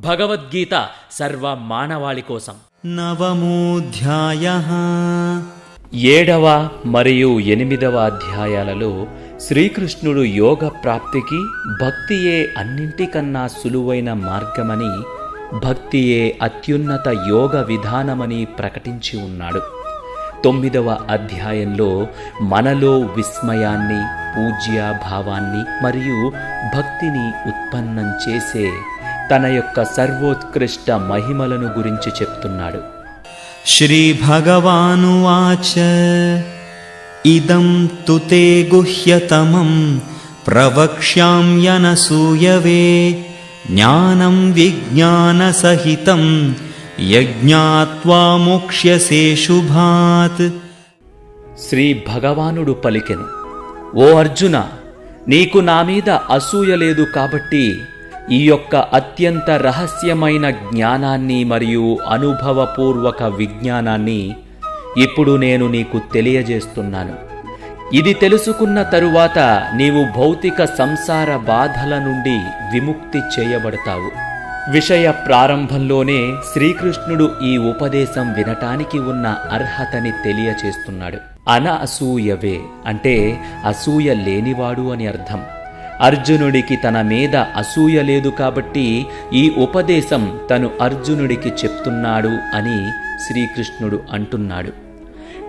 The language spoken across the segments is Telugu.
భగవద్గీత సర్వ మానవాళి కోసం. నవమోऽధ్యాయః. 7వ మరియు 8వ అధ్యాయాలలో శ్రీకృష్ణుడు యోగ ప్రాప్తికి భక్తియే అన్నింటికన్నా సులువైన మార్గమని, భక్తియే అత్యున్నత యోగ విధానమని ప్రకటించి ఉన్నాడు. 9వ అధ్యాయంలో మనలో విస్మయాన్ని, పూజ్యాభావాన్ని మరియు భక్తిని ఉత్పన్నం చేసే తన యొక్క సర్వోత్కృష్ట మహిమలను గురించి చెప్తున్నాడు. శ్రీభగవానువాచ ఇదం తు తే గుహ్యతమం ప్రవక్ష్యామ్యనసూయవే జ్ఞానం విజ్ఞానసహితం యజ్ఞాత్వా మోక్ష్యసే శుభాత్. శ్రీ భగవానుడు పలికెను, ఓ అర్జున, నీకు నా మీద అసూయ లేదు కాబట్టి ఈ యొక్క అత్యంత రహస్యమైన జ్ఞానాన్ని మరియు అనుభవపూర్వక విజ్ఞానాన్ని ఇప్పుడు నేను నీకు తెలియజేస్తున్నాను. ఇది తెలుసుకున్న తరువాత నీవు భౌతిక సంసార బాధల నుండి విముక్తి చేయబడతావు. విషయ ప్రారంభంలోనే శ్రీకృష్ణుడు ఈ ఉపదేశం వినటానికి ఉన్న అర్హతని తెలియచేస్తున్నాడు. అనఅసూయవే అంటే అసూయ లేనివాడు అని అర్థం. అర్జునుడికి తన మీద అసూయ లేదు కాబట్టి ఈ ఉపదేశం తను అర్జునుడికి చెప్తున్నాడు అని శ్రీకృష్ణుడు అంటున్నాడు.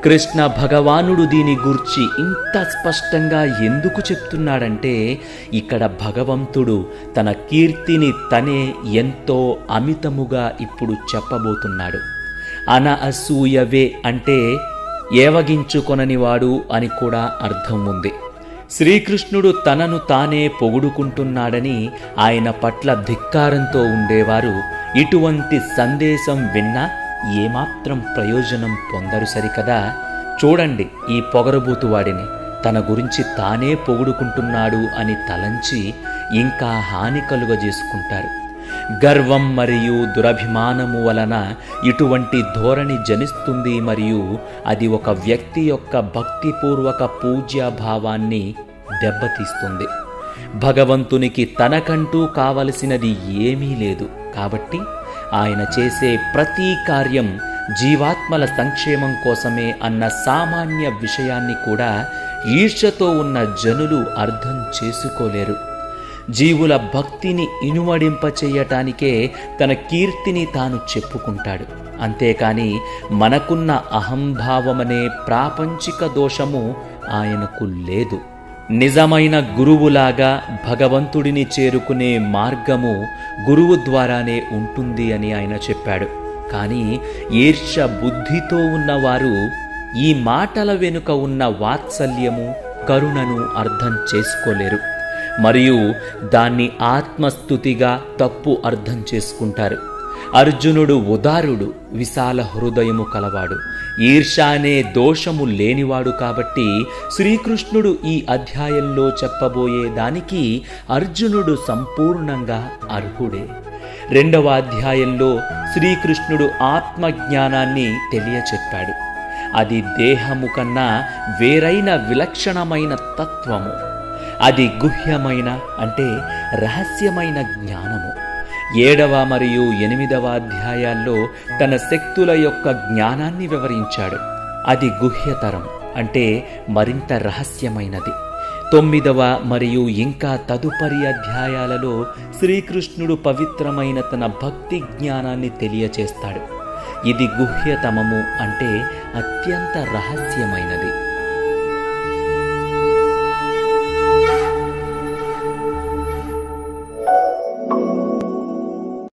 కృష్ణ భగవానుడు దీని గూర్చి ఇంత స్పష్టంగా ఎందుకు చెప్తున్నాడంటే, ఇక్కడ భగవంతుడు తన కీర్తిని తనే ఎంతో అమితముగా ఇప్పుడు చెప్పబోతున్నాడు. అనఅసూయవే అంటే ఏవగించుకొననివాడు అని కూడా అర్థం ఉంది. శ్రీకృష్ణుడు తనను తానే పొగుడుకుంటున్నాడని ఆయన పట్ల ధిక్కారంతో ఉండేవారు ఇటువంటి సందేశం విన్నా ఏమాత్రం ప్రయోజనం పొందరు సరికదా. చూడండి, ఈ పొగరబోతువాడిని తన గురించి తానే పొగుడుకుంటున్నాడు అని తలంచి ఇంకా హాని కలుగజేసుకుంటారు. గర్వం మరియు దురభిమానము వలన ఇటువంటి ధోరణి జనిస్తుంది మరియు అది ఒక వ్యక్తి యొక్క భక్తిపూర్వక పూజ్యభావాన్ని దెబ్బతీస్తుంది. భగవంతునికి తనకంటూ కావలసినది ఏమీ లేదు కాబట్టి ఆయన చేసే ప్రతి కార్యం జీవాత్మల సంక్షేమం కోసమే అన్న సామాన్య విషయాన్ని కూడా ఈర్ష్యతో ఉన్న జనులు అర్థం చేసుకోలేరు. జీవుల భక్తిని ఇనుమడింపచేయటానికే తన కీర్తిని తాను చెప్పుకుంటాడు. అంతేకాని మనకున్న అహంభావమనే ప్రాపంచిక దోషము ఆయనకు లేదు. నిజమైన గురువులాగా భగవంతుడిని చేరుకునే మార్గము గురువు ద్వారానే ఉంటుంది అని ఆయన చెప్పాడు. కానీ ఈర్ష్య బుద్ధితో ఉన్నవారు ఈ మాటల వెనుక ఉన్న వాత్సల్యము, కరుణను అర్థం చేసుకోలేరు మరియు దాన్ని ఆత్మస్తుతిగా తప్పు అర్థం చేసుకుంటారు. అర్జునుడు ఉదారుడు, విశాల హృదయము కలవాడు, ఈర్ష్య అనే దోషము లేనివాడు కాబట్టి శ్రీకృష్ణుడు ఈ అధ్యాయంలో చెప్పబోయే దానికి అర్జునుడు సంపూర్ణంగా అర్హుడే. 2వ అధ్యాయంలో శ్రీకృష్ణుడు ఆత్మజ్ఞానాన్ని తెలియచెప్పాడు. అది దేహము కన్నా వేరైన విలక్షణమైన తత్వము. అది గుహ్యమైన అంటే రహస్యమైన జ్ఞానము. 7వ మరియు 8వ అధ్యాయాల్లో తన శక్తుల యొక్క జ్ఞానాన్ని వివరించాడు. అది గుహ్యతరం అంటే మరింత రహస్యమైనది. 9వ మరియు ఇంకా తదుపరి అధ్యాయాలలో శ్రీకృష్ణుడు పవిత్రమైన తన భక్తి జ్ఞానాన్ని తెలియచేస్తాడు. ఇది గుహ్యతమము అంటే అత్యంత రహస్యమైనది.